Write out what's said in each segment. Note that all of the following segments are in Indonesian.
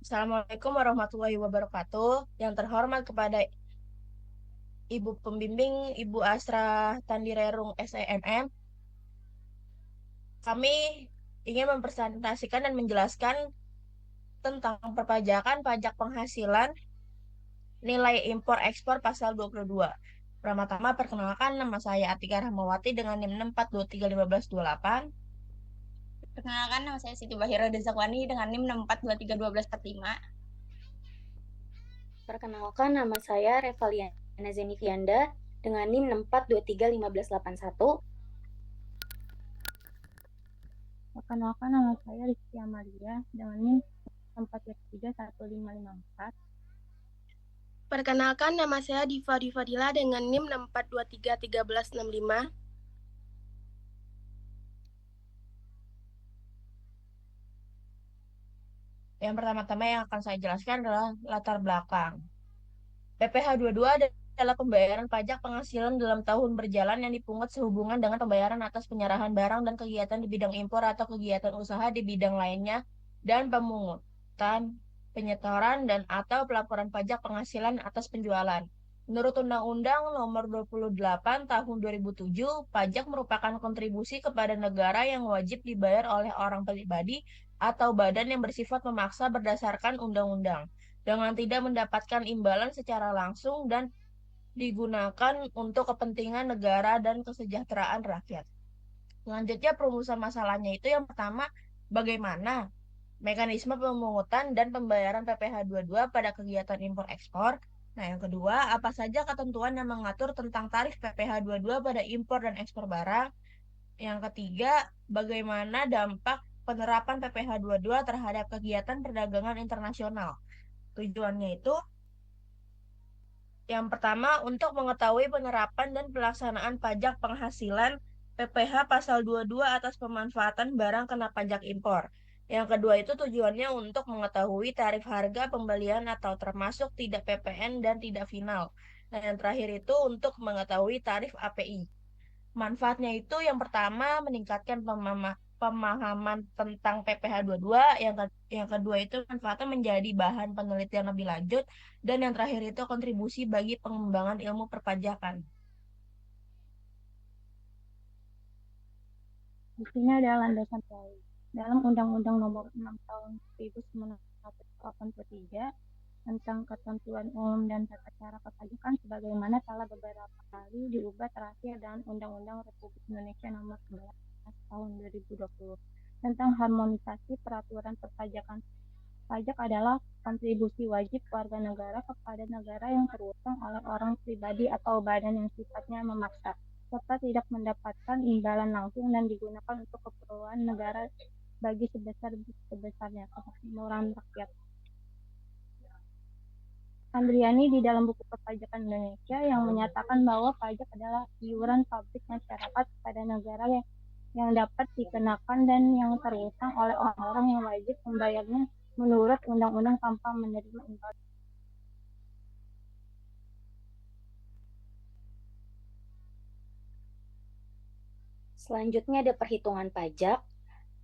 Assalamualaikum warahmatullahi wabarakatuh. Yang terhormat kepada Ibu Pembimbing, Ibu Asra Tandirerung SENM, kami ingin mempresentasikan dan menjelaskan tentang perpajakan pajak penghasilan nilai impor ekspor pasal 22. Pertama-tama perkenalkan, nama saya Atika Rahmawati dengan NIM 6423515. Perkenalkan, nama saya Siti Bahira Dezakwani dengan NIM 6423125. Perkenalkan, nama saya Revaliana Zenifianda dengan NIM 642351181. Perkenalkan, nama saya Rizky Amalia dengan NIM 4331554. Perkenalkan, nama saya Diva Fadila dengan NIM 642331165. Yang pertama-tama yang akan saya jelaskan adalah latar belakang. PPh 22 adalah pembayaran pajak penghasilan dalam tahun berjalan yang dipungut sehubungan dengan pembayaran atas penyerahan barang dan kegiatan di bidang impor atau kegiatan usaha di bidang lainnya dan pemungutan, penyetoran, dan atau pelaporan pajak penghasilan atas penjualan. Menurut Undang-Undang Nomor 28 Tahun 2007, pajak merupakan kontribusi kepada negara yang wajib dibayar oleh orang pribadi atau badan yang bersifat memaksa berdasarkan undang-undang dengan tidak mendapatkan imbalan secara langsung dan digunakan untuk kepentingan negara dan kesejahteraan rakyat. Selanjutnya perumusan masalahnya itu yang pertama, bagaimana mekanisme pemungutan dan pembayaran PPh 22 pada kegiatan impor ekspor. Nah, yang kedua, apa saja ketentuan yang mengatur tentang tarif PPh 22 pada impor dan ekspor barang. Yang ketiga, bagaimana dampak penerapan PPh 22 terhadap kegiatan perdagangan internasional. Tujuannya itu yang pertama, untuk mengetahui penerapan dan pelaksanaan pajak penghasilan PPh pasal 22 atas pemanfaatan barang kena pajak impor. Yang kedua itu tujuannya untuk mengetahui tarif harga pembelian atau termasuk tidak PPN dan tidak final. Dan yang terakhir itu untuk mengetahui tarif API. Manfaatnya itu yang pertama meningkatkan pemahaman tentang PPh 22, yang kedua itu manfaatnya menjadi bahan penelitian lebih lanjut, dan yang terakhir itu kontribusi bagi pengembangan ilmu perpajakan. Di sini ada landasan teori. Dalam Undang-Undang Nomor 6 Tahun 1983 tentang ketentuan umum dan tata cara perpajakan sebagaimana telah beberapa kali diubah terakhir dan Undang-Undang Republik Indonesia Nomor 11 Tahun 2020 tentang harmonisasi peraturan perpajakan. Pajak adalah kontribusi wajib warga negara kepada negara yang terutang oleh orang pribadi atau badan yang sifatnya memaksa, serta tidak mendapatkan imbalan langsung dan digunakan untuk keperluan negara bagi sebesar-besarnya kemakmuran rakyat. Andriani di dalam buku Perpajakan Indonesia yang menyatakan bahwa pajak adalah iuran publik masyarakat pada negara yang dapat dikenakan dan yang terutang oleh orang-orang yang wajib membayarnya menurut undang-undang tanpa menerima imbalan. Selanjutnya ada perhitungan pajak.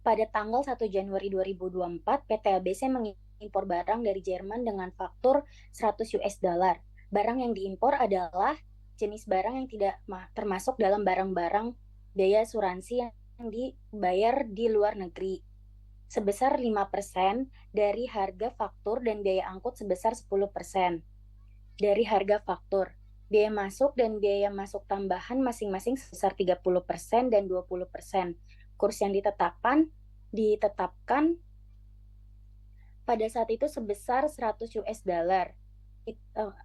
Pada tanggal 1 Januari 2024, PT ABC mengimpor barang dari Jerman dengan faktur 100 US dollar. Barang yang diimpor adalah jenis barang yang tidak termasuk dalam barang-barang biaya asuransi yang dibayar di luar negeri. Sebesar 5% dari harga faktur dan biaya angkut sebesar 10% dari harga faktur. Biaya masuk dan biaya masuk tambahan masing-masing sebesar 30% dan 20%. Kurs yang ditetapkan pada saat itu sebesar 100 US dollar.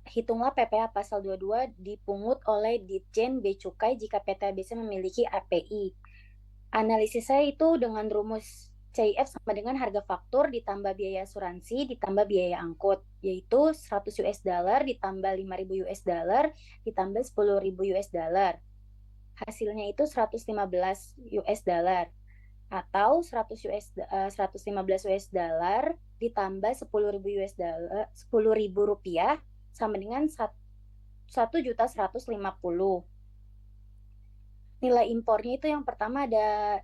Hitunglah PPh pasal 22 dipungut oleh Ditjen Bea Cukai jika PT ABC memiliki API. Analisis saya itu dengan rumus CIF sama dengan harga faktur ditambah biaya asuransi ditambah biaya angkut, yaitu 100 US dollar ditambah 5.000 US dollar ditambah 10.000 US dollar. Hasilnya itu 115 US dollar atau 115 US dollar ditambah 10.000 US dollar 10.000 rupiah sama dengan 1.150.000. Nilai impornya itu yang pertama ada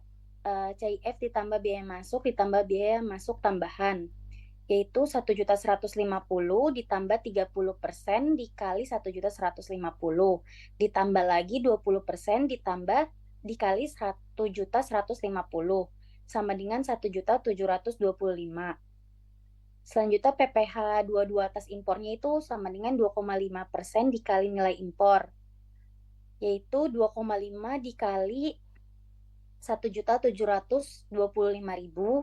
CIF ditambah biaya masuk ditambah biaya masuk tambahan. yaitu 1.150.000 ditambah 30% dikali 1.150.000, ditambah lagi 20% ditambah dikali 1.150 sama dengan 1.725. Selanjutnya PPh 22 atas impornya itu sama dengan 2,5% dikali nilai impor, yaitu 2,5 dikali 1.725.000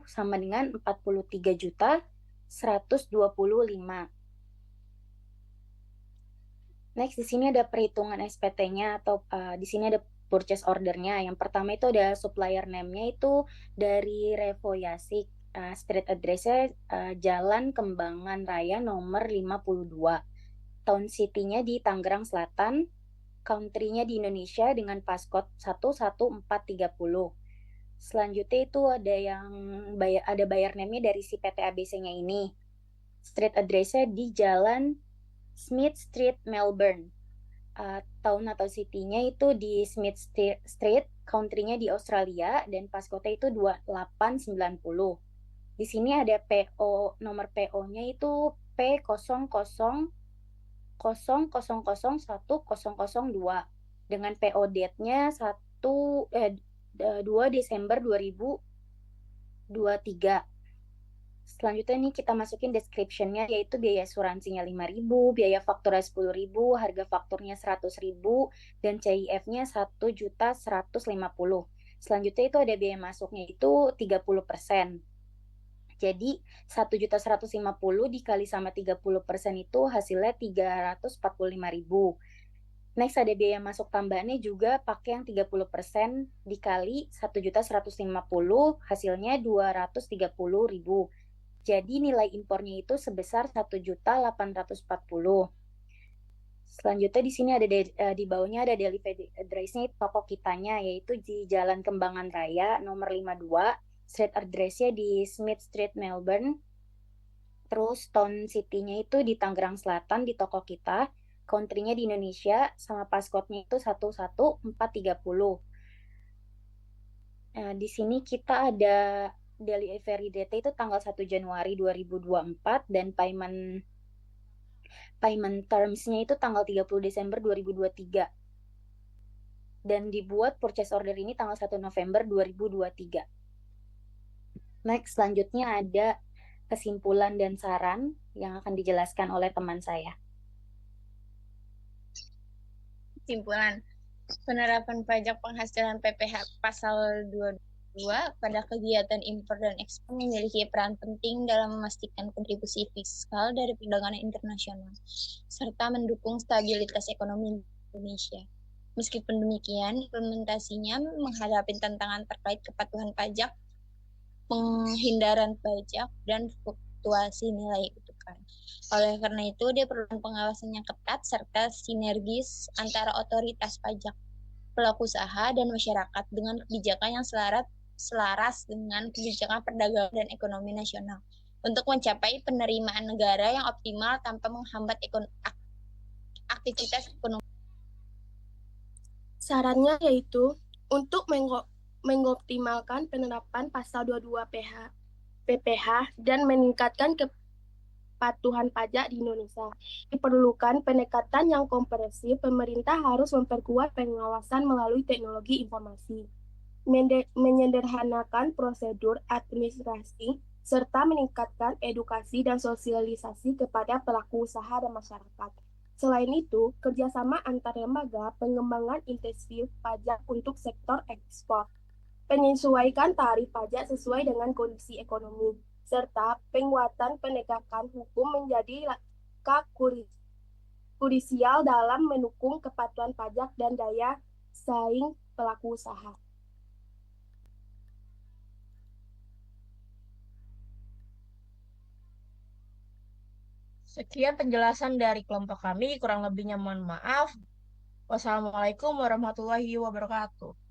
sama dengan 43.125. Next, di sini ada perhitungan SPT-nya atau di sini ada purchase order-nya. Yang pertama itu ada supplier name-nya itu dari Revoyasik. Street address-nya Jalan Kembangan Raya nomor 52. Town City-nya di Tangerang Selatan. Country-nya di Indonesia dengan passcode 11430. Selanjutnya itu ada yang bayar name-nya dari si PT ABC-nya ini. Street address-nya di Jalan Smith Street, Melbourne. Town atau city-nya itu di Smith Street, country-nya di Australia, dan passcode-nya itu 2890. Di sini ada PO, nomor PO-nya itu P00001002 dengan PO date-nya 2 Desember 2023. Selanjutnya nih kita masukin description-nya, yaitu biaya asuransinya 5.000, biaya fakturnya 10.000, harga fakturnya 100.000, dan CIF-nya 1.150. Selanjutnya itu ada biaya masuknya itu 30%. Jadi 1.150 dikali sama 30% itu hasilnya 345.000. Next ada biaya masuk tambahannya juga pakai yang 30% dikali 1.150 hasilnya 230.000. Jadi nilai impornya itu sebesar 1.840. Selanjutnya di sini ada di bawahnya ada delivery address-nya toko kitanya, yaitu di Jalan Kembangan Raya nomor 52. Street address-nya di Smith Street, Melbourne. Terus Town City-nya itu di Tangerang Selatan di toko kita. Country-nya di Indonesia sama passcode-nya itu 11430. Di sini kita ada delivery date itu tanggal 1 Januari 2024 dan payment terms-nya itu tanggal 30 Desember 2023. Dan dibuat purchase order ini tanggal 1 November 2023. Next, selanjutnya ada kesimpulan dan saran yang akan dijelaskan oleh teman saya. Kesimpulan. Penerapan pajak penghasilan PPh pasal 22 pada kegiatan impor dan ekspor memiliki peran penting dalam memastikan kontribusi fiskal dari perdagangan internasional serta mendukung stabilitas ekonomi Indonesia. Meskipun demikian, implementasinya menghadapi tantangan terkait kepatuhan pajak, penghindaran pajak, dan fluktuasi nilai tukar. Oleh karena itu, diperlukan pengawasan yang ketat serta sinergis antara otoritas pajak, pelaku usaha, dan masyarakat dengan kebijakan yang selaras dengan kebijakan perdagangan dan ekonomi nasional untuk mencapai penerimaan negara yang optimal tanpa menghambat aktivitas ekonomi. Sarannya yaitu untuk mengoptimalkan penerapan pasal 22 PPh dan meningkatkan kepatuhan pajak di Indonesia. Diperlukan pendekatan yang komprehensif. Pemerintah harus memperkuat pengawasan melalui teknologi informasi, menyederhanakan prosedur administrasi, serta meningkatkan edukasi dan sosialisasi kepada pelaku usaha dan masyarakat. Selain itu, kerjasama antar lembaga pengembangan intensif pajak untuk sektor ekspor, penyesuaikan tarif pajak sesuai dengan kondisi ekonomi, serta penguatan penegakan hukum menjadi langkah krusial dalam mendukung kepatuhan pajak dan daya saing pelaku usaha. Sekian penjelasan dari kelompok kami, kurang lebihnya mohon maaf. Wassalamualaikum warahmatullahi wabarakatuh.